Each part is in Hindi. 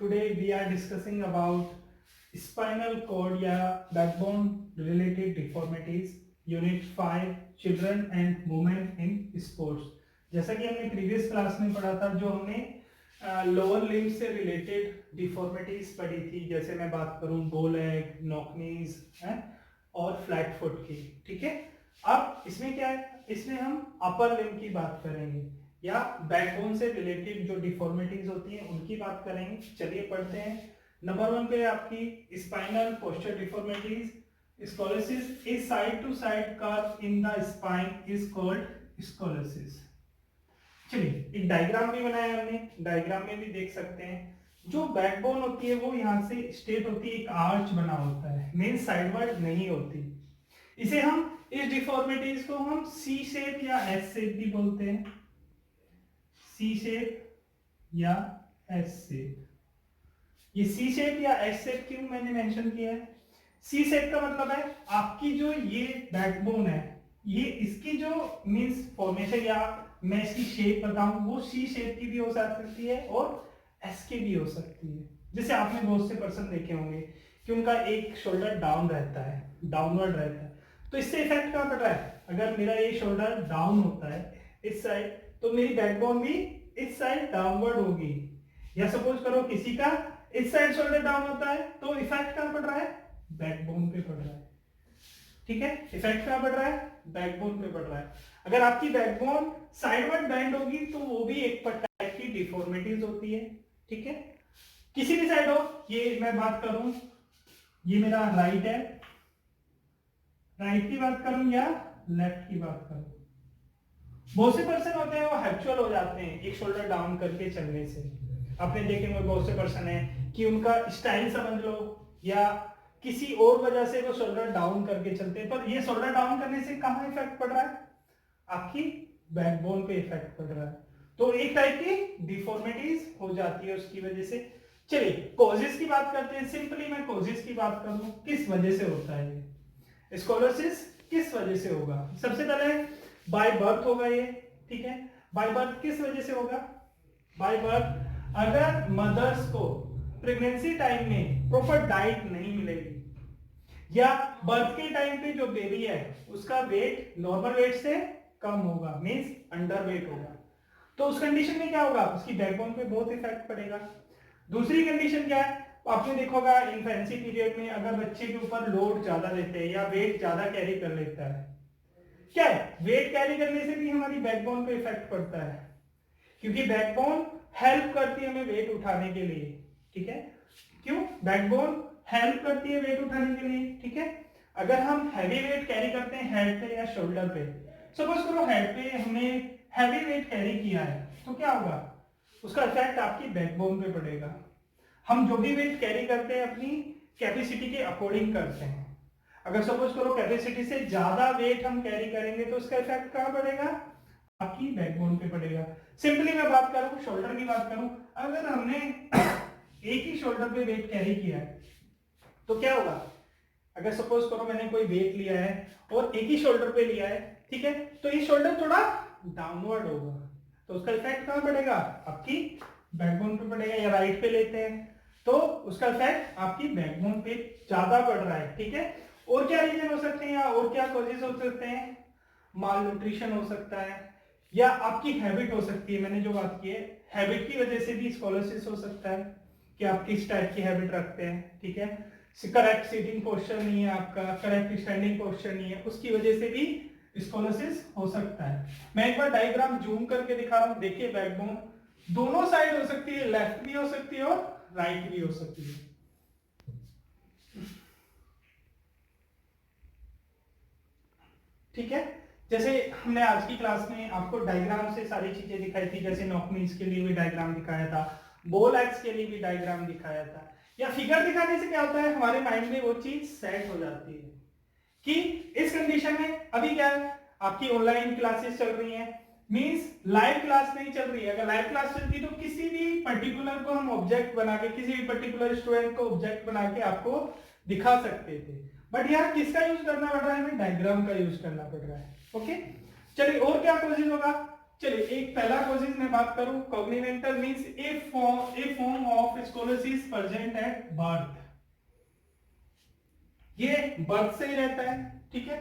Today we are discussing about spinal cord या backbone related deformities, Unit 5 Children and Women in Sports। जैसा कि हमने प्रीवियस क्लास में पढ़ा था, जो हमने लोअर लिम्ब से रिलेटेड डिफॉर्मिटीज पढ़ी थी, जैसे मैं बात करूं बो लेग, नॉक नीज और फ्लैट फुट की। ठीक है, अब इसमें क्या है, इसमें हम अपर लिम्ब की बात करेंगे या बैकबोन से रिलेटेड जो डिफॉर्मिटीज होती हैं उनकी बात करेंगे। चलिए पढ़ते हैं। नंबर 1 पे आपकी spinal posture deformities. Scoliosis is side to side curve in the spine is called scoliosis. चलिए एक डायग्राम भी बनाया हमने, डायग्राम में भी देख सकते हैं। जो बैकबोन होती है वो यहाँ से स्ट्रेट होती है, एक आर्च बना होता है, मेन साइडवर्ड नहीं होती। इसे हम इस डिफॉर्मिटीज को हम सी शेप या एस शेप भी बोलते हैं, सी शेप या एस शेप। ये सी शेप या एस शेप क्यों मैंने मेंशन किया है? सी शेप का मतलब है आपकी जो ये बैकबोन है, ये इसकी जो मींस फॉर्मेशन या मैं इसकी शेप बताऊं, वो सी शेप की भी हो सकती है और एस की भी हो सकती है। जैसे आपने बहुत से पर्सन देखे होंगे कि उनका एक शोल्डर डाउन रहता है, डाउनवर्ड रहता है, तो इससे इफेक्ट कहाँ पड़ रहा है? अगर मेरा ये शोल्डर डाउन होता है इस साइड, तो मेरी बैकबोन भी इस साइड डाउनवर्ड होगी। या सपोज करो किसी का इस साइड शोल्डर डाउन होता है, तो इफेक्ट कहां पड़ रहा है? बैकबोन पे पड़ रहा है। ठीक है, इफेक्ट कहां पड़ रहा है? बैकबोन पे पड़ रहा है। अगर आपकी बैकबोन साइडवर्ड बेंड होगी तो वो भी एक टाइप की डिफॉर्मिटीज होती है। ठीक है, किसी भी साइड हो, ये मैं बात करूं, ये मेरा राइट है, राइट की बात करूं या लेफ्ट की बात करूं, बहुत से पर्सन होते हैं वो हैप्चुअल हो जाते हैं एक शोल्डर डाउन करके चलने से। आपने देखे हुए बहुत से पर्सन हैं कि उनका स्टाइल समझ लो या किसी और वजह से वो शोल्डर डाउन करके चलते हैं, पर ये शोल्डर डाउन करने से कहां इफेक्ट पड़ रहा है? आपकी बैकबोन पे इफेक्ट पड़ रहा है। तो एक टाइप की डिफॉर्मिटीज हो जाती है उसकी वजह से। चलिए कॉजेस की बात करते हैं। सिंपली मैं कॉजेस की बात करूं, किस वजह से होता है ये स्कोलोसिस, किस वजह से होगा? सबसे पहले बाय बर्थ होगा ये। ठीक है, बाय बर्थ किस वजह से होगा? बाय बर्थ, अगर मदर्स को प्रेगनेंसी टाइम में प्रॉपर डाइट नहीं मिलेगी या बर्थ के टाइम पे जो बेबी है उसका वेट नॉर्मल वेट से कम होगा, मींस अंडर वेट होगा, तो उस कंडीशन में क्या होगा? उसकी बैकबोन पे बहुत इफेक्ट पड़ेगा। दूसरी कंडीशन क्या है? आपने देखा होगा इन्फेंसी पीरियड में अगर बच्चे के ऊपर लोड ज्यादा लेते हैं या वेट ज्यादा कैरी कर लेता है, क्या है, वेट कैरी करने से भी हमारी बैकबोन पे इफेक्ट पड़ता है, क्योंकि बैकबोन हेल्प करती है हमें वेट उठाने के लिए। ठीक है, क्यों? बैकबोन हेल्प करती है वेट उठाने के लिए। ठीक है, अगर हम हैवी वेट कैरी करते हैं हेड पे या शोल्डर पे, सपोज करो हेड पे हमने हैवी वेट कैरी किया है, तो क्या होगा? उसका इफेक्ट आपकी बैकबोन पे पड़ेगा। हम जो भी वेट कैरी करते हैं अपनी कैपेसिटी के अकॉर्डिंग करते हैं। अगर सपोज करो कैपेसिटी से ज्यादा वेट हम कैरी करेंगे तो उसका इफेक्ट कहां पड़ेगा? आपकी बैकबोन पे पड़ेगा। सिंपली मैं बात करूं, शोल्डर की बात करूं, अगर हमने एक ही शोल्डर पे वेट कैरी किया है तो क्या होगा? अगर सपोज करो मैंने कोई वेट लिया है और एक ही शोल्डर पे लिया है, ठीक है, तो ये शोल्डर थोड़ा डाउनवर्ड होगा, तो उसका इफेक्ट कहां पड़ेगा? आपकी बैकबोन पे पड़ेगा। या राइट पे लेते हैं तो उसका इफेक्ट आपकी बैकबोन पे ज्यादा पड़ रहा है। ठीक है, और क्या रीजन हो सकते हैं या और क्या कॉजेज हो सकते हैं? माल न्यूट्रिशन हो सकता है या आपकी हैबिट हो सकती है। मैंने जो बात की है, हैबिट की वजह से भी स्कोलोसिस हो सकता है कि आप किस टाइप की हैबिट रखते हैं। ठीक है, करेक्ट सीटिंग पोस्चर नहीं है आपका, करेक्ट स्टैंडिंग पोस्चर नहीं है, उसकी वजह से भी स्कोलोसिस हो सकता है। मैं एक बार डायग्राम जूम करके दिखा रहा हूं, देखिए बैकबोन दोनों साइड हो सकती है, लेफ्ट भी हो सकती है और राइट भी हो सकती है। ठीक है, जैसे हमने आज की क्लास में आपको डायग्राम से सारी चीजें दिखाई थी, जैसे नॉकनीज के लिए भी डायग्राम दिखाया था, बॉल एक्स के लिए भी डायग्राम दिखाया था। या फिगर दिखाने से क्या होता है, हमारे माइंड में वो चीज सेट हो जाती है कि इस कंडीशन में अभी क्या है, आपकी ऑनलाइन क्लासेस चल रही हैं, मींस लाइव क्लास नहीं चल रही है। अगर लाइव क्लास चलती तो किसी भी पर्टिकुलर को हम ऑब्जेक्ट बना के, किसी भी पर्टिकुलर स्टूडेंट को ऑब्जेक्ट बना के आपको दिखा सकते थे, बट यहाँ किसका यूज करना पड़ रहा है? हमें डायग्राम का यूज करना पड़ रहा है। ओके, चलिए और क्या कॉजेज होगा? चलिए एक पहला कॉजेज मैं बात करूं, congenital means a form of scoliosis present at birth, ये बर्थ से ही रहता है, ठीक है।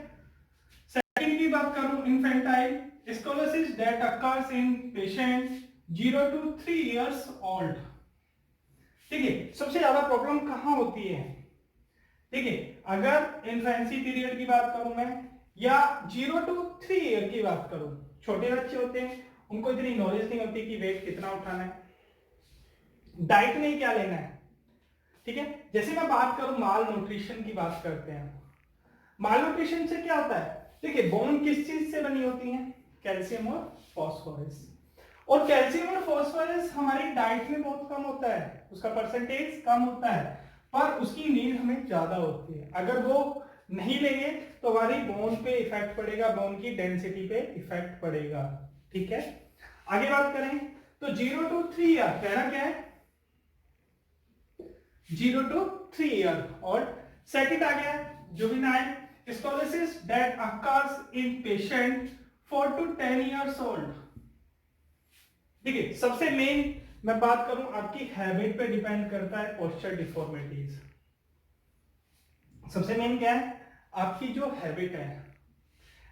सेकंड की बात करूं, infantile scoliosis that occurs in patient 0 to 3 years old, ठीक है। सबसे ज्यादा प्रॉब्लम कहां होती है, ठीक है, अगर इन्फेंसी पीरियड की बात करूं मैं, या 0 to 3 ईयर की बात करूं, छोटे बच्चे होते हैं, उनको इतनी नॉलेज नहीं होती कि वेट कितना उठाना है, डाइट में क्या लेना है, ठीक है। जैसे मैं बात करूं माल न्यूट्रिशन की बात करते हैं, माल न्यूट्रिशन से क्या होता है, देखिए बोन किस चीज से बनी होती है, कैल्शियम और फास्फोरस, और कैल्शियम और फास्फोरस हमारी डाइट में बहुत कम होता है, उसका परसेंटेज कम होता है, पर उसकी नीड हमें ज्यादा होती है। अगर वो नहीं लेंगे तो हमारी बोन पे इफेक्ट पड़ेगा, बोन की डेंसिटी पे इफेक्ट पड़ेगा, ठीक है। आगे बात करें तो 0 to 3 ईयर कहना क्या है, 0 to 3 ईयर, और सेकंड आ गया juvenile scoliosis that occurs in patient 4 to 10 years old, ठीक है। सबसे मेन मैं बात करूं, आपकी हैबिट पे डिपेंड करता है पोस्चर डिफॉर्मिटीज। सबसे मेन क्या है, आपकी जो हैबिट है,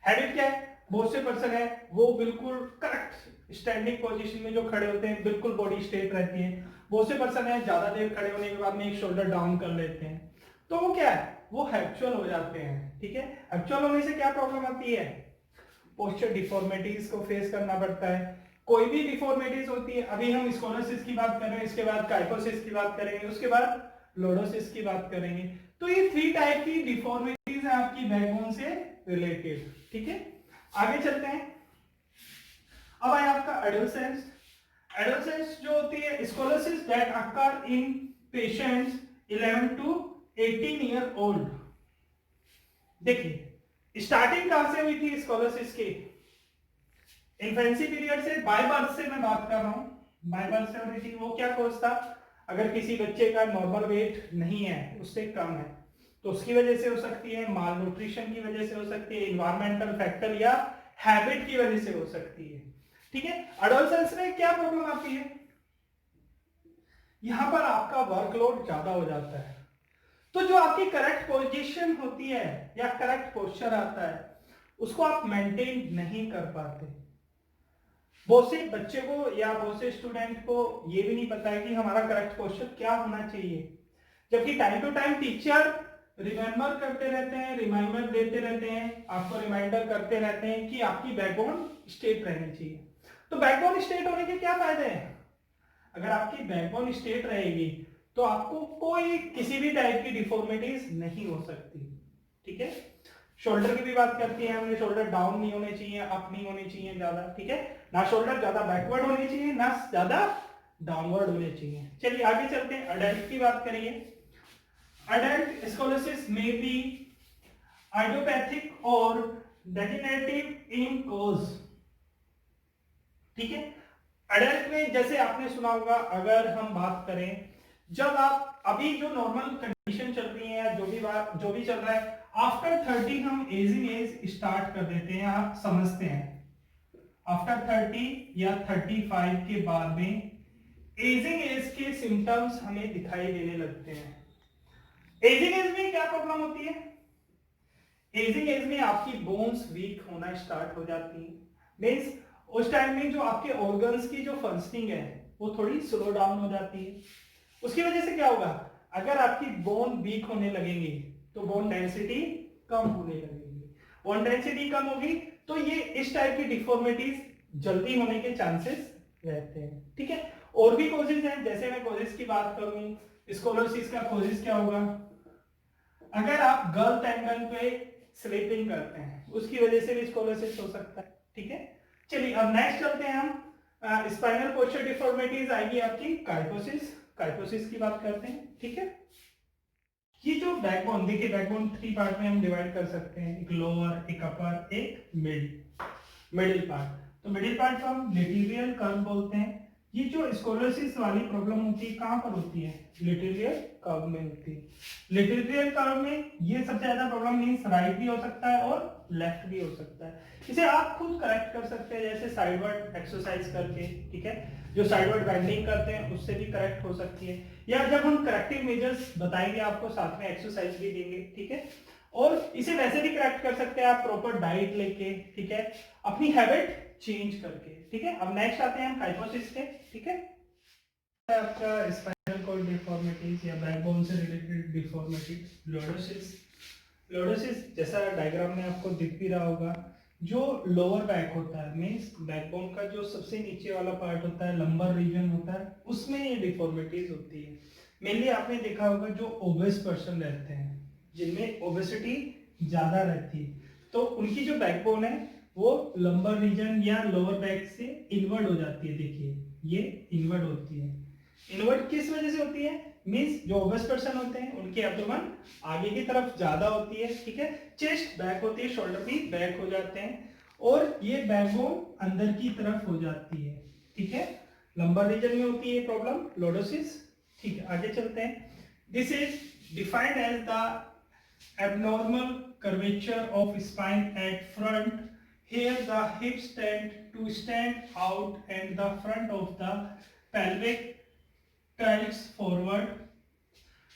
हैबिट क्या है, बहुत से पर्सन है वो बिल्कुल करेक्ट स्टैंडिंग पोजीशन में जो खड़े होते हैं, बिल्कुल बॉडी स्ट्रेट रहती है। बहुत से पर्सन है ज्यादा देर खड़े होने के बाद में एक शोल्डर डाउन कर लेते हैं, तो वो क्या है, वो हैबिचुअल हो जाते हैं, ठीक है। हैबिचुअल होने से क्या प्रॉब्लम आती है, पोस्चर डिफॉर्मिटीज को फेस करना पड़ता है। कोई भी डिफॉर्मिटीज होती है, अभी हम स्कोलोसिस की बात कर रहे हैं, इसके बाद काइफोसिस की बात करेंगे, उसके बाद लॉर्डोसिस की बात करेंगे। तो ये 3 टाइप की डिफॉर्मिटीज है आपकी बैकबोन से रिलेटेड, ठीक है। आगे चलते हैं, अब आया आपका एडोलसेंस। एडोलसेंस जो होती है scoliosis that occur in patients 11 to 18 year old. देखिए स्टार्टिंग कहां से हुई थी स्कोलोसिस की, इन्फेंसी पीरियड से, बाय बर्थ से मैं बात कर रहा हूं, बाय बर्थ से हो रही थी। वो क्या कोर्स था, अगर किसी बच्चे का नॉर्मल वेट नहीं है, उससे कम है, तो उसकी वजह से हो सकती है, माल न्यूट्रिशन की वजह से हो सकती है, इन्वायरमेंटल फैक्टर या हैबिट की वजह से हो सकती है, ठीक है। एडोलसेंस में क्या प्रॉब्लम आती है, यहां पर आपका वर्कलोड ज्यादा हो जाता है, तो जो आपकी करेक्ट पोजीशन होती है या करेक्ट पोस्चर आता है, उसको आप मेंटेन नहीं कर पाते। बहुत से बच्चे को या बहुत से स्टूडेंट को ये भी नहीं पता है कि हमारा करेक्ट पोस्चर क्या होना चाहिए, जबकि time to time teacher remember करते रहते हैं, रिमाइंडर देते रहते हैं, आपको रिमाइंडर करते रहते हैं कि आपकी बैकबोन स्ट्रेट रहनी चाहिए। तो बैकबोन स्ट्रेट होने के क्या फायदे हैं, अगर आपकी बैकबोन स्ट्रेट रहेगी तो आपको कोई किसी भी टाइप की डिफॉर्मिटीज नहीं हो सकती, ठीक है। शोल्डर की भी बात करती है हमने, शोल्डर डाउन नहीं होने चाहिए, अप नहीं होने चाहिए ज्यादा, ठीक है, ना शोल्डर ज्यादा बैकवर्ड होने चाहिए, ना ज्यादा डाउनवर्ड होने चाहिए। चलिए आगे चलते हैं, अडल्ट की बात करेंगे। अडल्ट स्कोलोसिस में बी आइडियोपैथिक और डेजेनरेटिव इन कोज, ठीक है। अडल्ट में जैसे आपने सुना होगा, अगर हम बात करें, जब आप अभी जो नॉर्मल कंडीशन चल रही है, जो भी चल रहा है, आफ्टर 30 हम एजिंग एज स्टार्ट कर देते हैं, आप समझते हैं आफ्टर 30 या 35 के बाद में एजिंग एज के सिम्टम्स हमें दिखाई देने लगते हैं। एजिंग एज में क्या प्रॉब्लम होती है, एजिंग एज में आपकी बोन्स वीक होना स्टार्ट हो जाती है, मींस उस टाइम में जो आपके ऑर्गन्स की जो फंक्शनिंग है वो थोड़ी स्लो डाउन हो जाती है। उसकी वजह से क्या होगा, अगर आपकी बोन वीक होने लगेंगी तो बोन डेंसिटी कम होने लगेगी, बोन डेंसिटी कम होगी तो ये इस टाइप की डिफॉर्मिटीज जल्दी होने के चांसेस रहते हैं, ठीक है। और भी कॉजेज हैं, जैसे मैं कॉजेज की बात करूं, स्कोलोसिस का कॉजेज क्या होगा, अगर आप गलत एंगल पे स्लीपिंग करते हैं उसकी वजह से भी स्कोलोसिस हो सकता है, ठीक है। चलिए अब नेक्स्ट चलते हैं हम, स्पाइनल पोस्चर डिफॉर्मिटीज आएगी आपकी काइफोसिस, काइफोसिस की बात करते हैं, ठीक है। ये जो बैकबोन, देखिए बैकबोन 3 पार्ट में हम डिवाइड कर सकते हैं, एक लोअर, एक अपर, एक मिडिल पार्ट। तो मिडिल पार्ट को हम लेटिवियल कर्व बोलते हैं, ये जो स्कोलोसिस वाली प्रॉब्लम होती है कहाँ पर होती है? लिटरेचर कर्व में होती है। लिटरेचर कर्व में ये सबसे ज्यादा प्रॉब्लम मींस राइट भी हो सकता है और लेफ्ट भी हो सकता है। इसे आप खुद करेक्ट कर सकते हैं जैसे साइडवर्ड एक्सरसाइज करके, ठीक है, जो साइडवर्ड बेंडिंग करते हैं उससे भी करेक्ट हो सकती है, या जब हम करेक्टिव मेजर्स बताएंगे आपको साथ में एक्सरसाइज भी देंगे, ठीक है। और इसे वैसे भी करेक्ट कर सकते हैं आप प्रॉपर डाइट लेके, ठीक है, अपनी हैबिट चेंज करके, ठीक है। अब नेक्स्ट आते हैं हम काइफोसिस के, ठीक है। आपका स्पाइनल कॉर्ड डिफॉर्मिटीज या बैकबोन से रिलेटेड डिफॉर्मिटीज, लॉर्डोसिस। लॉर्डोसिस जैसा डायग्राम में आपको दिख भी रहा होगा, जो लोअर बैक होता है मींस बैकबोन का जो सबसे नीचे वाला पार्ट होता है, लंबर रीजन होता है, उसमें ये डिफॉर्मिटीज होती है। मेनली आपने देखा होगा जो ओबेस पर्सन रहते हैं, जिनमें ओबेसिटी ज्यादा रहती है, तो उनकी जो बैकबोन है वो लंबर रीजन या लोअर बैक से इनवर्ड हो जाती है। देखिए ये इनवर्ड होती है। इनवर्ड किस वजह से होती है? मींस जो ओबेस पर्सन होते हैं उनकी एब्डोमेन आगे की तरफ ज्यादा होती है, ठीक है, चेस्ट बैक होती है, शोल्डर भी बैक हो जाते हैं, और ये बैकबोन अंदर की तरफ हो जाती है, ठीक है। लंबर रीजन में होती है प्रॉब्लम लॉर्डोसिस, ठीक है। आगे चलते हैं। This is defined as the abnormal curvature of spine at front. Here the hips tend to stand out and the front of the pelvic tilts forward.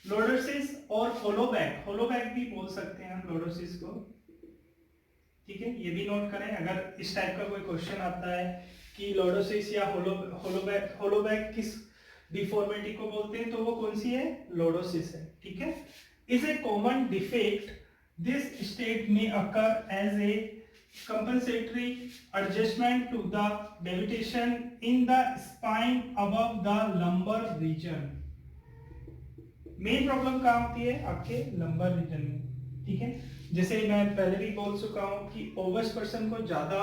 Lordosis और hollow back भी बोल सकते हैं हम lordosis को, ठीक है। ये भी नोट करें अगर इस टाइप का कोई क्वेश्चन आता है कि lordosis या hollow back किस डिफॉर्मिटी को बोलते हैं, तो वो कौन सी है? lordosis है, ठीक है। Is a common defect. This state may occur as a compensatory adjustment to the deviation in the spine above the lumbar region. Main problem कहाँ होती है? आपके लंबर रीजन में, ठीक है। जैसे मैं पहले भी बोल चुका हूँ कि ओबेस पर्सन को ज्यादा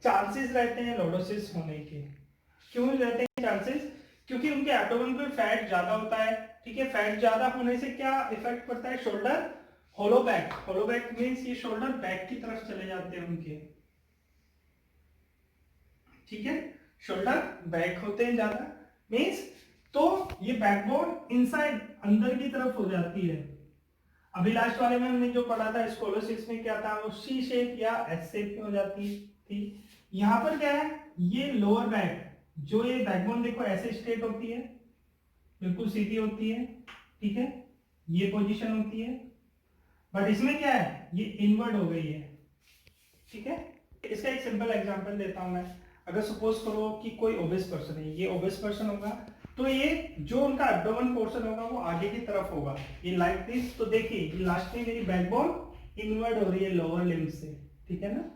चांसेस रहते हैं लॉर्डोसिस होने के। क्यों रहते हैं चांसेस? क्योंकि उनके एब्डोमेन पे फैट ज्यादा होता है, ठीक है। फैट ज्यादा होने से क्या इफेक्ट पड़ता है? शोल्डर होलो बैक मींस ये शोल्डर बैक की तरफ चले जाते हैं उनके, ठीक है। शोल्डर बैक होते हैं ज्यादा मींस, तो ये बैकबोन इनसाइड अंदर की तरफ हो जाती है। अभी लास्ट वाले में हमने जो पढ़ा था स्कोलोसिस में क्या था, वो सी शेप या एस शेप में हो जाती थी। यहाँ पर क्या है? ये लोअर बैक, जो ये बैकबोन देखो ऐसे स्ट्रेट होती है, बिल्कुल सीधी होती है, ठीक है, ये पोजीशन होती है, बट इसमें क्या है? ये इनवर्ड हो गई है, ठीक है। इसका एक सिंपल एग्जांपल देता हूं मैं। अगर सपोज करो कि कोई ओबेस पर्सन है, ये ओबेस पर्सन होगा, तो ये जो उनका एब्डोमेन पोर्शन होगा वो आगे की तरफ होगा, ये लाइक दिस। तो देखिए लास्ट में मेरी बैकबोन इनवर्ड हो रही है लोअर लिम्ब से, ठीक है ना।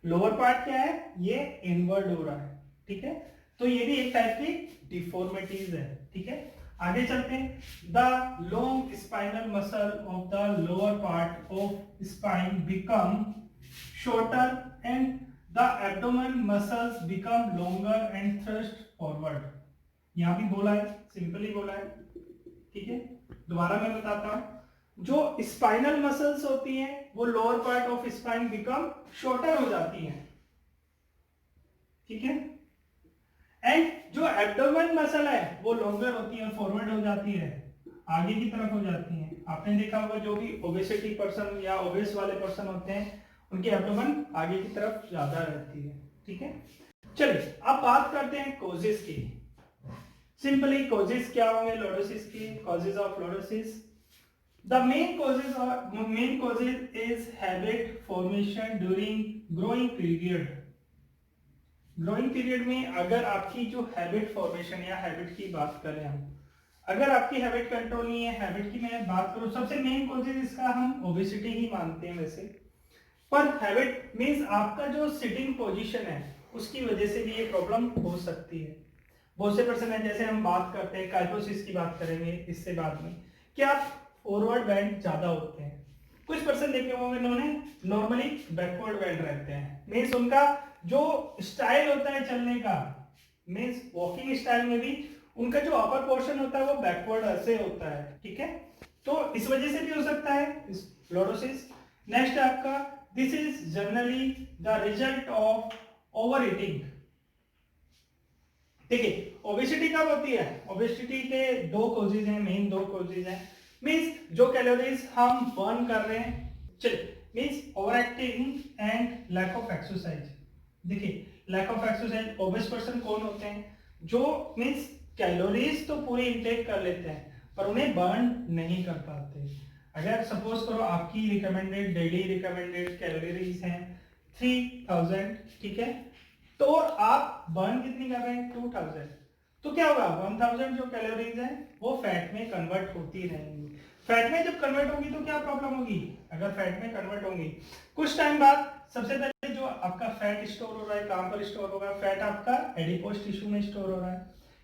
लोअर पार्ट क्या है? ये इनवर्ड हो रहा है, ठीक है। तो ये भी एक टाइप की डिफॉर्मिटीज है, ठीक है। आगे चलते हैं। The long spinal muscle of the lower part of spine become shorter and the abdomen muscles become longer and thrust forward. यहां भी बोला है, सिंपली बोला है, ठीक है। दोबारा मैं बताता हूं, जो स्पाइनल मसल्स होती हैं वो lower part of spine become shorter हो जाती हैं, ठीक है। एंड जो एब्डोमेन मसल है वो लॉन्गर होती है और फॉरवर्ड हो जाती है, आगे की तरफ हो जाती है। आपने देखा होगा जो भी ओबेसिटी पर्सन या ओबेस वाले पर्सन होते हैं उनकी एब्डोमेन आगे की तरफ ज्यादा रहती है, ठीक है। चलिए अब बात करते हैं कॉजेस की। सिंपली कॉजेस क्या होंगे लॉर्डोसिस की? Causes of lordosis, the main causes is habit formation during growing period. Growing period में अगर आपकी जो हैबिट फॉर्मेशन या हैबिट की बात करें हम, अगर आपकी हैबिट कंट्रोल नहीं है, हैबिट की मैं बात करूं, सबसे मेन कॉजेस इसका हम ओबेसिटी ही मानते हैं वैसे, पर हैबिट मींस आपका जो सिटिंग पोजीशन है उसकी वजह से भी ये प्रॉब्लम हो सकती है। बहुत से पर्सन है, जैसे हम बात करते हैं काइफोसिस की बात करेंगे इससे बाद में, क्या फॉरवर्ड बैंड ज्यादा होते हैं। कुछ पर्सन देखे होंगे उन्होंने नॉर्मली बैकवर्ड बैंड रहते हैं, मींस उनका जो स्टाइल होता है चलने का, मींस वॉकिंग स्टाइल में भी उनका जो अपर पोर्शन होता है वो बैकवर्ड ऐसे होता है, ठीक है। तो इस वजह से भी हो सकता है लॉर्डोसिस। नेक्स्ट है आपका, this is generally the result of over eating. देखिए ओबेसिटी कब होती है, ओबेसिटी के दो कॉजेज हैं, मेन दो कॉजेज हैं। मींस जो कैलोरीज हम बर्न कर रहे हैं, चलिए means over acting and lack of exercise. देखिए lack of exercise, obese person कौन होते हैं, जो मींस कैलोरीज तो पूरी इंटेक कर लेते हैं पर उन्हें बर्न नहीं कर पाते। अगर सपोज करो आपकी रिकमेंडेड डेली रिकमेंडेड कैलोरीज हैं 3000, ठीक है, तो आप बर्न कितनी कर रहे हैं 2000, तो क्या होगा 1000 जो कैलोरीज है वो फैट में कन्वर्ट होती रहेंगी। फैट में जब कन्वर्ट होगी तो क्या प्रॉब्लम होगी, अगर फैट में कन्वर्ट होंगी कुछ टाइम बाद, सबसे पहले जो आपका फैट स्टोर हो रहा है कहां पर स्टोर होगा, फैट आपका एडिपोज टिश्यू में स्टोर हो रहा है,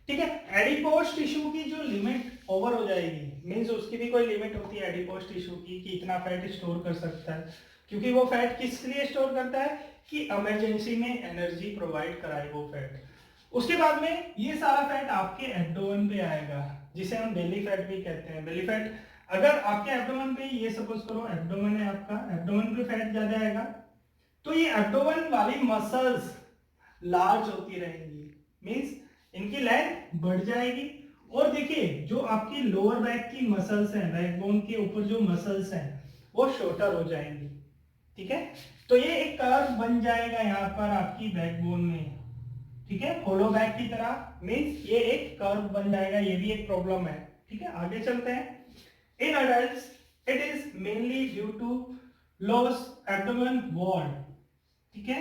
ठीक है। एडिपोज टिश्यू की जो लिमिट ओवर हो जाएगी, मींस उसकी भी कोई लिमिट होती है एडिपोज टिश्यू की कि इतना फैट स्टोर कर सकता है, क्योंकि वो फैट किस लिए स्टोर करता है कि इमरजेंसी में एनर्जी प्रोवाइड कराए वो फैट। उसके बाद में ये सारा फैट आपके एब्डोमेन पे आएगा, जिसे हम बेली फैट भी कहते हैं। बेली फैट अगर आपके एब्डोमेन पे, ये सपोज करो एब्डोमेन है आपका, एब्डोमेन पे फैट ज्यादा आएगा तो ये एब्डोमेन वाली मसल्स लार्ज होती रहेंगी, मींस इनकी लेंथ बढ़ जाएगी। और देखिए जो आपकी लोअर बैक की मसल्स हैं, बैकबोन के ऊपर जो मसल्स हैं वो शॉर्टर हो जाएंगी, ठीक है। तो ये एक कर्व बन जाएगा यहाँ पर आपकी बैकबोन में, ठीक है, होलो बैक की तरह, मींस ये एक कर्व बन जाएगा, ये भी एक प्रॉब्लम है, ठीक है। आगे चलते हैं। In adults it is mainly due to loss abdomen wall, ठीक है।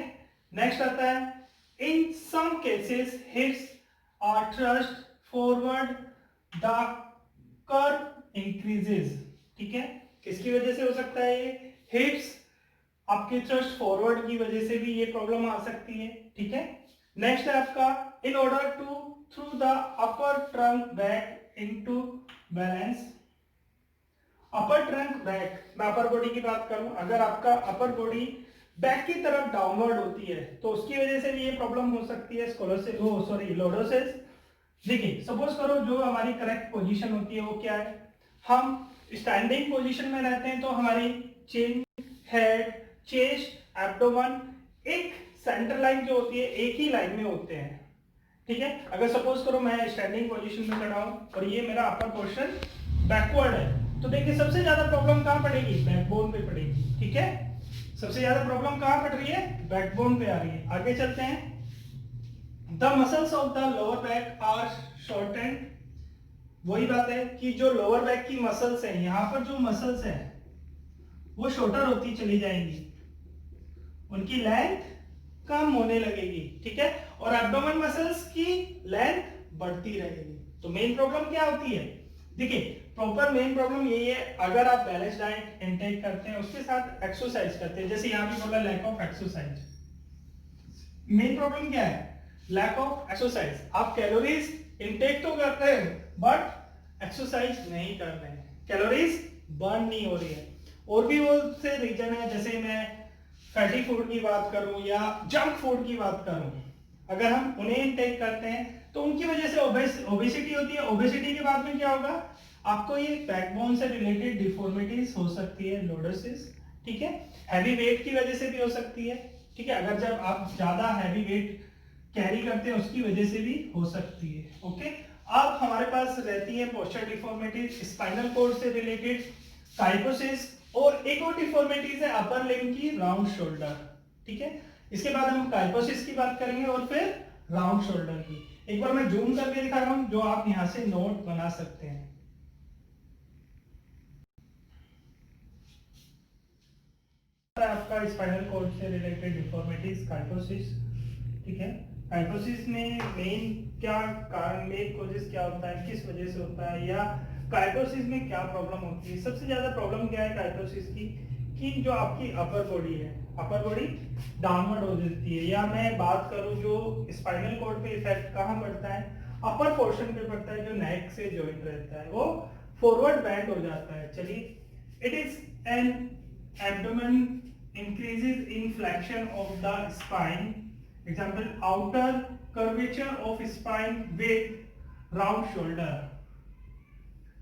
नेक्स्ट आता है in some cases hips are thrust forward the curve increases, ठीक है। किसकी वजह से हो सकता है ये, हिप्स आपके थ्रस्ट फॉरवर्ड की वजह से भी ये प्रॉब्लम आ सकती है, ठीक है। नेक्स्ट है आपका in order to through the upper trunk back into balance. Upper trunk back, मैं अपर बॉडी की बात करूं, अगर आपका अपर बॉडी बैक की तरफ डाउनवर्ड होती है तो उसकी वजह से भी ये प्रॉब्लम हो सकती है, स्कोलोसिस, ओ सॉरी लॉर्डोसिस। देखिए सपोज करो जो हमारी करेक्ट पोजीशन होती है वो क्या है, हम स्टैंडिंग पोजीशन में रहते हैं तो हमारी चिन, हेड, चेस्ट, एब्डोमेन एक सेंटर लाइन जो होती है एक ही लाइन में होते हैं, ठीक है। अगर सपोज करो मैं स्टैंडिंग पोजीशन में खड़ा हूं और ये मेरा अपर पोर्शन बैकवर्ड है, तो देखिए सबसे ज्यादा प्रॉब्लम कहां पड़ेगी, बैकबोन पे पड़ेगी, ठीक है। सबसे ज्यादा प्रॉब्लम कहां पड़ रही है, बैकबोन पे आ रही है। आगे चलते हैं। The muscles of the lower back are shortened, वही बात है कि जो लोअर बैक की मसल्स हैं, यहां पर जो मसल्स हैं वो शॉर्टर होती चली जाएंगी, उनकी लेंथ कम होने लगेगी, ठीक है। और एब्डोमेन मसल्स की लेंथ बढ़ती रहेगी। तो मेन प्रॉब्लम क्या होती है, देखिए प्रॉपर मेन प्रॉब्लम यही है, अगर आप बैलेंस डाइट इंटेक करते हैं उसके साथ एक्सरसाइज करते हैं, जैसे यहां पे बोला lack of exercise, main problem क्या है, लैक ऑफ एक्सरसाइज। आप कैलोरीज इंटेक तो करते हैं बट एक्सरसाइज नहीं कर रहे हैं, कैलोरीज बर्न नहीं हो रही है। और भी बहुत से रीजन है, जैसे मैं फैटी फूड की बात करूं या जंक फूड की बात करूं, अगर हम उन्हें इंटेक करते हैं तो उनकी वजह से ओबेसिटी होती है। ओबेसिटी के बाद में क्या होगा, आपको ये बैकबोन से रिलेटेड डिफॉर्मिटीज हो सकती है, लॉर्डोसिस, ठीक है। हैवी वेट की वजह से भी हो सकती है, ठीक है, अगर जब आप ज्यादा हैवी वेट कैरी करते हैं उसकी वजह से भी हो सकती है, ओके। अब हमारे पास रहती है पोस्चर डिफॉर्मिटीज, स्पाइनल कॉर्ड से रिलेटेड काइकोसिस, और एक और डिफॉर्मिटीज है अपर लिम्ब की, राउंड शोल्डर, ठीक है। इसके बाद हम काइकोसिस की बात करेंगे और फिर राउंड शोल्डर की। एक बार मैं जूम करके दिखा रहा हूं जो आप यहां से नोट बना सकते हैं। आपका स्पाइनल कॉर्ड से रिलेटेड डिफॉर्मिटीज काइकोसिस, ठीक है। काइकोसिस में मेन क्या कारण, मेन कॉजेस क्या होता है, किस वजह से होता है, या काइकोसिस में क्या प्रॉब्लम होती है। सबसे ज्यादा प्रॉब्लम क्या है काइकोसिस की, कि जो आपकी अपर बॉडी है, अपर बॉडी डाउनवर्ड हो जाती है, या मैं बात करूं जो स्पाइनल कॉर्ड पे इफेक्ट कहां पड़ता है, अपर पोर्शन पे पड़ता है, जो नेक से जॉइंट रहता है वो फॉरवर्ड बैंड हो जाता है। चलिए, it is an abdomen increases in flexion of the spine, example outer curvature of spine with round shoulder।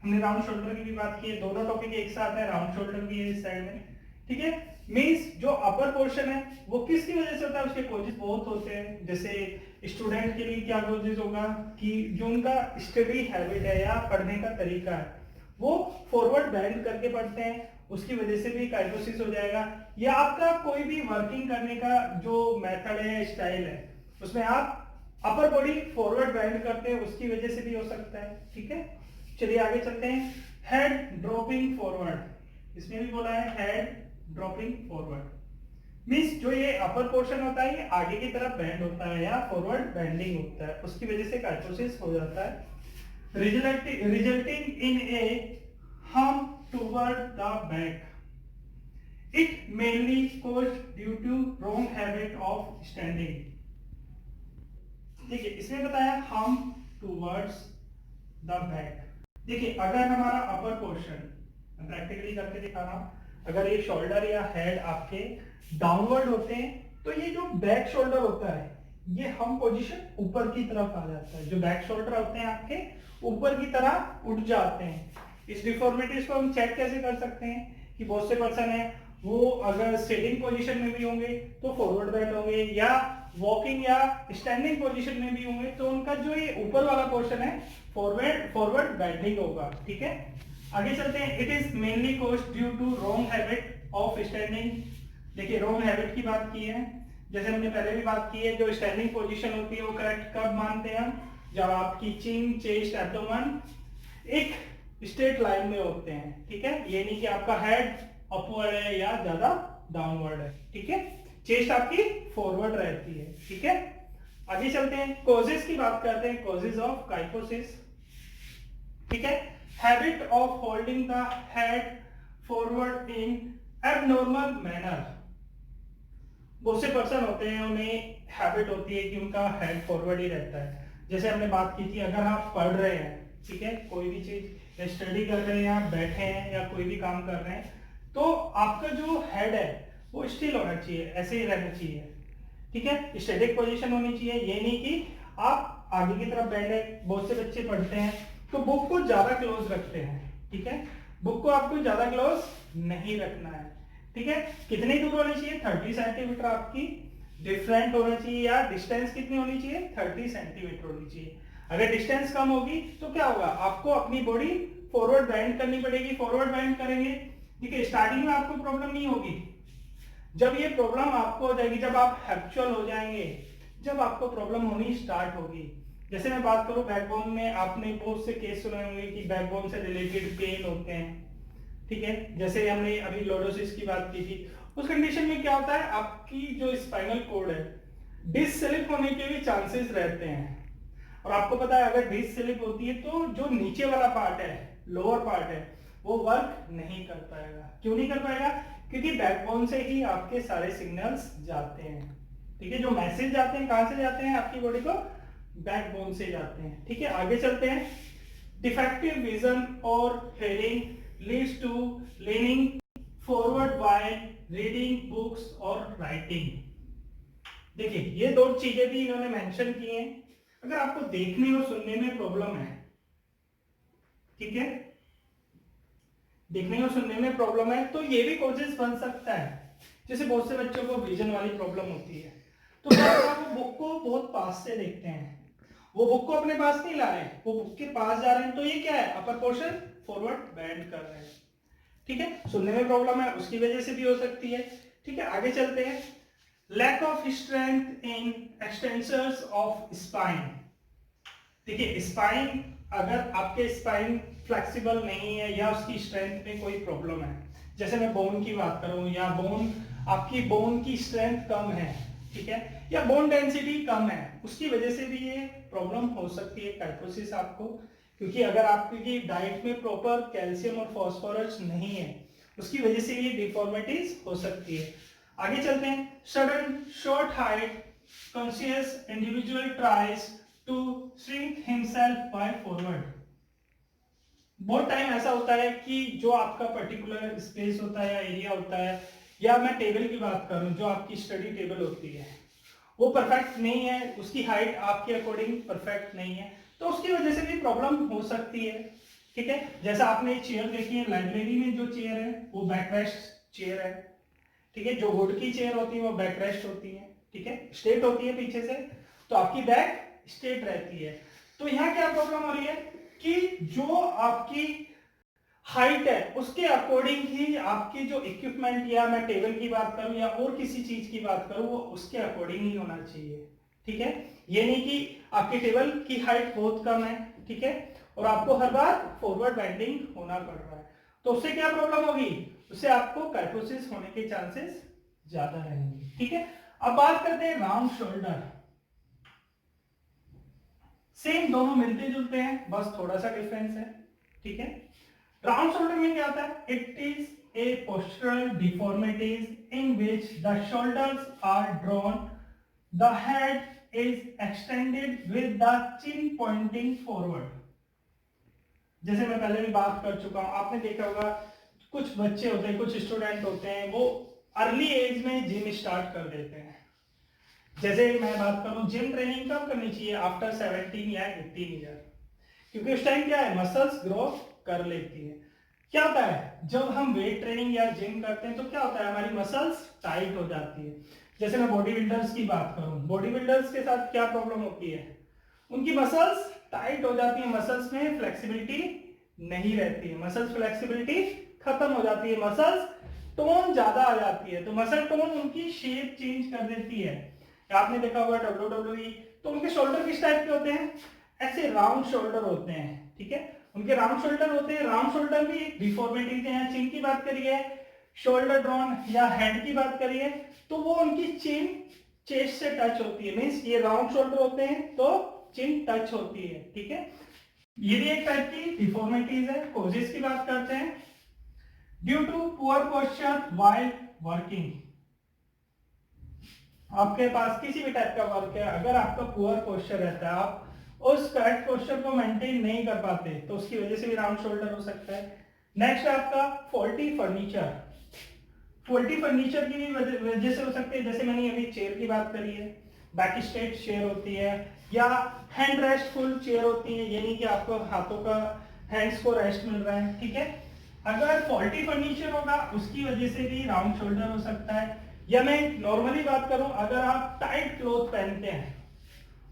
हमने राउंड शोल्डर की भी बात की है, दोनों टॉपिक एक साथ है, राउंड शोल्डर भी है इस साइड में, ठीक है। मीन्स जो अपर पोर्शन है वो किसकी वजह से होता है, उसके कॉजेज बहुत होते हैं। जैसे स्टूडेंट के लिए क्या कॉजेज होगा कि जो उनका स्टडी हैबिट है या पढ़ने का तरीका है वो फॉरवर्ड बेंड करके पढ़ते हैं, उसकी वजह से भी काइटोसिस हो जाएगा। या आपका कोई भी वर्किंग करने का जो मेथड है, स्टाइल है, उसमें आप अपर बॉडी फॉरवर्ड बेंड करते हैं, उसकी वजह से भी हो सकता है। ठीक है, चलिए आगे चलते हैं। हेड ड्रॉपिंग फॉरवर्ड, इसमें भी बोला है हेड ड्रॉपिंग फॉरवर्ड। मींस जो ये अपर पोर्शन होता है ये आगे की तरफ बेंड होता है या फॉरवर्ड बेंडिंग होता है, उसकी वजह से काइटोसिस हो जाता है, resulting in A hump toward the back. It mainly caused due to wrong habit of standing. देखिए इसमें बताया hump towards the back। देखिए अगर हमारा अपर पोर्शन, प्रैक्टिकली करके दिखा रहा हूं, अगर ये शोल्डर या हेड आपके डाउनवर्ड होते हैं तो ये जो बैक शोल्डर होता है ये हम पोजीशन ऊपर की तरफ आ जाता है। जो बैक शोल्डर होते हैं आपके ऊपर की तरह उठ जाते हैं। इस डिफॉर्मिटीज को हम चेक कैसे कर सकते हैं कि बहुत से पर्सन है वो अगर सिटिंग पोजीशन में भी होंगे तो फॉरवर्ड बेंड होंगे, या वॉकिंग या स्टैंडिंग पोजीशन में भी होंगे तो उनका जो ये ऊपर वाला पोर्शन है फॉरवर्ड बेंडिंग होगा। ठीक है, आगे चलते हैं। It is mainly caused due to wrong habit of standing. देखिए रॉन्ग हैबिट की बात की है, जैसे हमने पहले भी बात की है, जो स्टैंडिंग पोजीशन होती है वो करेक्ट कब मानते हैं हम, जब आपकी चिन, चेस्ट, एब्डोमेन एक स्ट्रेट लाइन में होते हैं। ठीक है, ये नहीं कि आपका हेड अपवर्ड है या ज्यादा डाउनवर्ड है। ठीक है, चेस्ट आपकी फॉरवर्ड रहती है। ठीक है, आगे चलते हैं, कॉजेस की बात करते हैं, कॉजेस ऑफ काइटोसिस। ठीक है, habit of holding the head forward in abnormal manner. बहुत से पर्सन होते हैं उन्हें हैबिट होती है कि उनका हेड फॉरवर्ड ही रहता है। जैसे हमने बात की थी, अगर आप पढ़ रहे हैं, ठीक है, कोई भी चीज या स्टडी कर रहे हैं या बैठे हैं या कोई भी काम कर रहे हैं, तो आपका जो हेड है वो स्टिल होना चाहिए, ऐसे ही रहना चाहिए। ठीक है, स्टैटिक पोजीशन होनी चाहिए, ये नहीं कि आप आगे की तरफ बैठे। बहुत से बच्चे पढ़ते हैं तो बुक को ज्यादा क्लोज रखते हैं। ठीक है, बुक को आपको ज्यादा क्लोज नहीं रखना है। ठीक है, कितनी दूर होनी चाहिए, 30 सेंटीमीटर आपकी डिफरेंट होना चाहिए, या डिस्टेंस कितनी होनी चाहिए, 30 सेंटीमीटर होनी चाहिए। अगर डिस्टेंस कम होगी तो क्या होगा, आपको अपनी बॉडी फॉरवर्ड बेंड करनी पड़ेगी। फॉरवर्ड बेंड करेंगे, ठीक है, स्टार्टिंग में आपको प्रॉब्लम नहीं होगी। जब ये प्रॉब्लम आपको हो जाएगी, जब आप हैबिचुअल हो जाएंगे, जब आपको प्रॉब्लम होनी स्टार्ट होगी। जैसे मैं बात करूं बैकबोन में, आपने बहुत से केस सुने होंगे कि बैकबोन से रिलेटेड पेन होते हैं। ठीक है, जैसे हमने अभी लॉर्डोसिस की बात की थी, उस कंडीशन में क्या होता है, आपकी जो स्पाइनल कोड है डिस्क स्लिप होने के भी चांसेस रहते हैं। और आपको पता है अगर डिस्क स्लिप होती है तो जो नीचे वाला पार्ट है, लोअर पार्ट है, वो वर्क नहीं कर पाएगा। क्यों नहीं कर पाएगा, क्योंकि बैकबोन से ही आपके सारे सिग्नल्स जाते हैं। ठीक है, जो मैसेज जाते हैं कहां से जाते हैं, आपकी बॉडी को बैकबोन से जाते हैं। ठीक है, आगे चलते हैं। डिफेक्टिव विजन और hearing leads to leaning forward while reading books और राइटिंग। देखिए ये दो चीजें भी इन्होंने मेंशन की हैं। अगर आपको देखने और सुनने में प्रॉब्लम है, ठीक है, देखने और सुनने में प्रॉब्लम है तो ये भी कॉजेस बन सकता है। जैसे बहुत से बच्चों को विजन वाली प्रॉब्लम होती है तो क्या होगा, वो बुक को बहुत पास से देखते हैं, वो बुक को अपने पास नहीं ला रहे, वो बुक के पास जा रहे हैं, तो ये क्या है, अपर पोर्शन फॉरवर्ड बेंड कर रहे हैं। ठीक है, सुनने में प्रॉब्लम है उसकी वजह से भी हो सकती है। ठीक है, आगे चलते हैं। Lack of strength in extensors of spine. देखिए स्पाइन, अगर आपके स्पाइन फ्लेक्सिबल नहीं है या उसकी स्ट्रेंथ में कोई प्रॉब्लम है, जैसे मैं बोन की बात करूं, या आपकी बोन की स्ट्रेंथ कम है, ठीक है, या बोन डेंसिटी कम है, उसकी वजह से भी ये प्रॉब्लम हो सकती है काइटोसिस आपको। क्योंकि अगर आपकी डाइट में प्रॉपर कैल्शियम और फास्फोरस नहीं है, उसकी वजह से ये डिफॉर्मिटीज हो सकती है। आगे चलते हैं। Sudden short height conscious individual tries to shrink himself by forward. बहुत टाइम ऐसा होता है कि जो आपका पर्टिकुलर स्पेस होता है या एरिया होता है, या मैं टेबल की बात करूं, जो आपकी स्टडी टेबल होती है वो परफेक्ट नहीं है, उसकी हाइट आपके अकॉर्डिंग परफेक्ट नहीं है, तो उसकी वजह से भी प्रॉब्लम हो सकती है। ठीक है, जैसा आपने चेयर देखी है, लाइब्रेरी में जो चेयर है वो बैकरेस्ट चेयर है। ठीक है, जो वुड की चेयर होती है वो बैक रेस्ट होती है, ठीक है, स्ट्रेट होती है पीछे से, तो आपकी बैक स्ट्रेट रहती है। तो यहाँ क्या प्रॉब्लम हो रही है कि जो आपकी हाइट है उसके अकॉर्डिंग ही आपकी जो इक्विपमेंट, या मैं टेबल की बात करूं या और किसी चीज की बात करूं, वो उसके अकॉर्डिंग ही होना चाहिए, ठीक है। ये नहीं कि आपकी टेबल की हाइट बहुत कम है, ठीक है, और आपको हर बार फॉरवर्ड बेंडिंग होना पड़ रहा है, तो उससे क्या प्रॉब्लम होगी, उससे आपको कार्पोसिस होने के चांसेस ज्यादा रहेंगे, ठीक है। अब बात करते हैं राउंड शोल्डर। सेम दोनों मिलते जुलते हैं, बस थोड़ा सा डिफरेंस है, ठीक है। राउंड शोल्डर में क्या होता है, it is a postural deformities in which the shoulders are drawn, the head is extended with the chin pointing forward. जैसे मैं पहले भी बात कर चुका हूं, आपने देखा होगा कुछ बच्चे होते हैं, कुछ स्टूडेंट होते हैं, वो अर्ली एज में जिम स्टार्ट कर देते हैं। जैसे मैं बात करूं, जिम ट्रेनिंग कब करनी चाहिए, आफ्टर 17 या 18 ईयर, क्योंकि उस टाइम क्या है, मसल्स ग्रो कर लेती है। क्या होता है, जब हम वेट ट्रेनिंग या जिम करते हैं तो क्या होता है, हमारी मसल्स टाइट हो जाती है। जैसे मैं बॉडी बिल्डर्स की बात करूं, बॉडी बिल्डर्स के साथ क्या प्रॉब्लम होती है, उनकी मसल्स टाइट हो जाती है, मसल्स में फ्लेक्सिबिलिटी नहीं रहती है, मसल्स फ्लेक्सिबिलिटी खत्म हो जाती है, मसल्स टोन ज्यादा आ जाती है, तो मसल टोन उनकी शेप चेंज कर देती है। आपने देखा होगा WWE, तो उनके शोल्डर किस टाइप के होते हैं, ऐसे राउंड शोल्डर होते हैं, ठीक है, उनके राउंड शोल्डर होते हैं। राउंड शोल्डर भी एक डिफॉर्मिटी है, यहाँ चिन की बात करिए, शोल्डर ड्रॉन या हेड की बात करिए, तो वो उनकी चिन चेस्ट से टच होती है, मींस ये राउंड शोल्डर होते हैं तो चिन टच होती है, ठीक है। ये भी एक टाइप की डिफॉर्मिटीज है। कॉजेस की बात करते हैं, due to poor posture while working, आपके पास किसी भी टाइप का वर्क है, अगर आपका पुअर पोस्चर रहता है, आप उस करेक्ट पोस्चर को मेंटेन नहीं कर पाते, तो उसकी वजह से भी राउंड शोल्डर हो सकता है। नेक्स्ट आपका फॉल्टी फर्नीचर, फॉल्टी फर्नीचर की भी वजह से हो सकती है, जैसे मैंने अभी चेयर की बात करी है, बैक स्ट्रेट चेयर होती है, या हैंड रेस्ट फुल चेयर होती है, यानी कि आपको हाथों का, हैंड्स को रेस्ट मिल रहा है, ठीक है। अगर फॉल्टी फर्नीचर होगा उसकी वजह से भी राउंड शोल्डर हो सकता है, या मैं नॉर्मली बात करूं, अगर आप टाइट क्लोथ पहनते हैं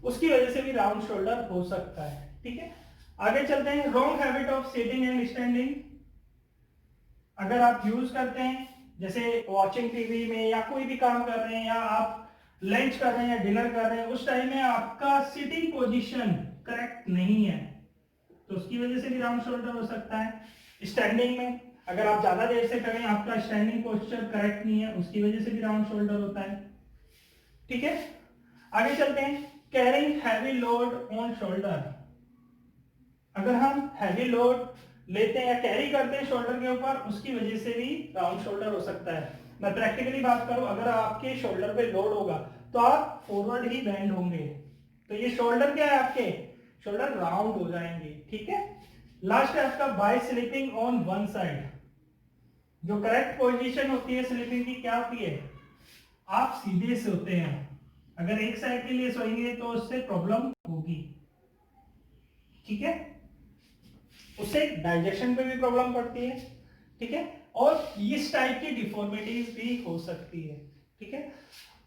उसकी वजह से भी राउंड शोल्डर हो सकता है, ठीक है। आगे चलते हैं, wrong habit of sitting and standing, अगर आप यूज करते हैं, जैसे वॉचिंग टीवी में या कोई भी काम कर रहे हैं, या आप लंच कर रहे हैं या डिनर कर रहे हैं, उस टाइम में आपका सिटिंग पोजीशन करेक्ट नहीं है, तो उसकी वजह से भी राउंड शोल्डर हो सकता है। स्टैंडिंग में अगर आप ज्यादा देर से करें, आपका स्टैंडिंग पोस्चर करेक्ट नहीं है, उसकी वजह से भी राउंड शोल्डर होता है, ठीक है। आगे चलते हैं, carrying heavy load on shoulder, अगर हम हैवी लोड लेते हैं या कैरी करते हैं शोल्डर के ऊपर, उसकी वजह से भी राउंड शोल्डर हो सकता है। मैं प्रैक्टिकली बात करूं, अगर आपके शोल्डर पे लोड होगा तो आप फॉरवर्ड ही बेंड होंगे, तो ये शोल्डर क्या है, आपके शोल्डर राउंड हो जाएंगे, ठीक है। लास्ट है आपका by sleeping on one side, जो करेक्ट पोजीशन होती है स्लीपिंग की क्या होती है, आप सीधे सोते हैं, अगर एक साइड के लिए सोएंगे तो उससे प्रॉब्लम होगी, ठीक है, उससे डाइजेशन पे भी प्रॉब्लम पड़ती है, ठीक है, और इस टाइप की डिफॉर्मिटीज भी हो सकती है, ठीक है।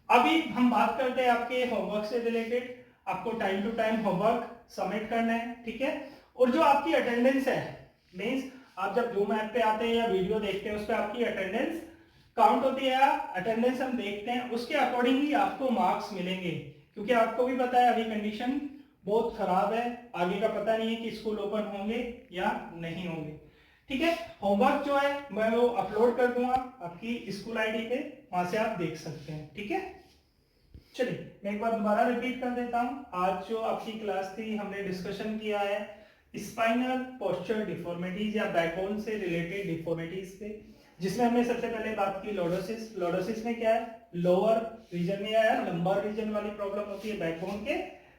अभी हम बात करते हैं आपके होमवर्क से रिलेटेड, आपको time to time homework submit करना है, ठीक है, और जो आपकी अटेंडेंस है, मींस आप जब जूम ऐप पे आते हैं या वीडियो देखते हैं, उस पर आपकी अटेंडेंस काउंट होती है, अटेंडेंस हम देखते हैं, उसके अकॉर्डिंग ही आपको मार्क्स मिलेंगे, क्योंकि आपको भी पता है अभी कंडीशन बहुत खराब है, आगे का पता नहीं है कि स्कूल ओपन होंगे या नहीं होंगे, ठीक है। होमवर्क जो है मैं वो अपलोड कर दूंगा आपकी स्कूल आईडी पे, वहां से आप देख सकते हैं, ठीक है। चलिए मैं एक बार दोबारा रिपीट कर देता हूं, आज जो आपकी क्लास थी हमने डिस्कशन किया है स्पाइनल पोस्चर डिफॉर्मिटीज या बैकबोन से रिलेटेड डिफॉर्मिटीज पे, जिसमें हमने सबसे पहले बात की लॉर्डोसिस। लॉर्डोसिस में क्या है, लोअर रीजन में या लंबर रीजन वाली प्रॉब्लम होती है, बैकबोन के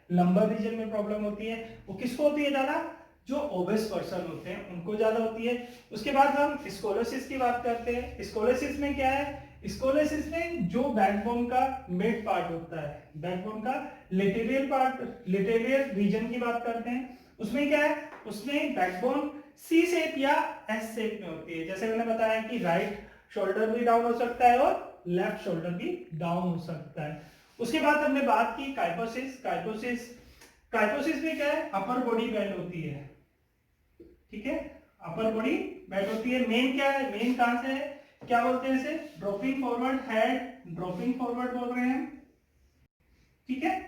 लंबर रीजन में प्रॉब्लम होती है, वो किसको होती है ज्यादा, जो ओबेस पर्सन होते हैं उनको ज्यादा होती है। उसके बाद हम स्कोलोसिस की बात करते हैं, स्कोलोसिस में क्या है, स्कोलोसिस में जो बैकबोन का मिड पार्ट होता है, बैकबोन का लेटेरियल पार्ट, लेटेरियल रीजन की बात करते हैं, उसमें क्या है, उसमें बैकबोन सी शेप या एस शेप में होती है। जैसे मैंने बताया कि राइट शोल्डर भी डाउन हो सकता है और लेफ्ट शोल्डर भी डाउन हो सकता है। उसके बाद हमने बात की काइपोसिस। काइपोसिस में क्या है, अपर बॉडी बेंड होती है, ठीक है, अपर बॉडी बेंड होती है। मेन क्या है, मेन कहां से है, क्या बोलते हैं इसे, dropping forward, head dropping forward बोल रहे हैं, ठीक है।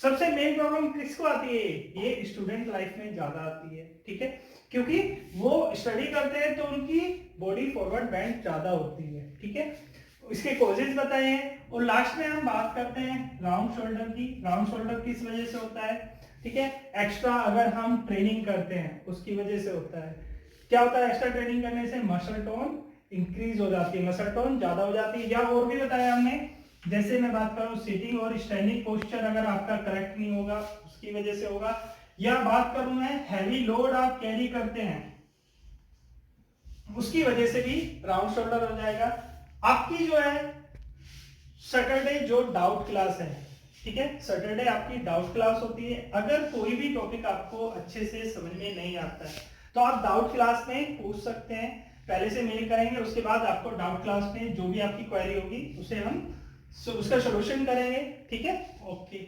सबसे मेन प्रॉब्लम किसको आती है, ये स्टूडेंट लाइफ में ज्यादा आती है, ठीक है, क्योंकि वो स्टडी करते हैं तो उनकी बॉडी फॉरवर्ड बेंड ज्यादा होती है, ठीक है। इसके कॉजेज बताए हैं और लास्ट में हम बात करते हैं राउंड शोल्डर की। राउंड शोल्डर किस वजह से होता है, ठीक है, एक्स्ट्रा अगर हम ट्रेनिंग करते हैं उसकी वजह से होता है। क्या होता है, एक्स्ट्रा ट्रेनिंग करने से मसल टोन इंक्रीज हो जाती है, मसल टोन ज्यादा हो जाती है। या और भी बताया हमने, जैसे मैं बात करूं सिटिंग और स्टैंडिंग पोस्चर अगर आपका करेक्ट नहीं होगा उसकी वजह से होगा। या बात करूं मैं हैवी लोड आप कैरी करते हैं उसकी वजह से भी राउंड शोल्डर हो जाएगा। आपकी जो है सैटरडे जो डाउट क्लास है, ठीक है, सैटरडे आपकी डाउट क्लास होती है। अगर कोई भी टॉपिक आपको अच्छे से समझ में नहीं आता है तो आप डाउट क्लास में पूछ सकते हैं, पहले से मेल करेंगे, उसके बाद आपको डाउट क्लास में जो भी आपकी क्वेरी होगी उसे हम उसका सॉल्यूशन करेंगे, ठीक है। ओके।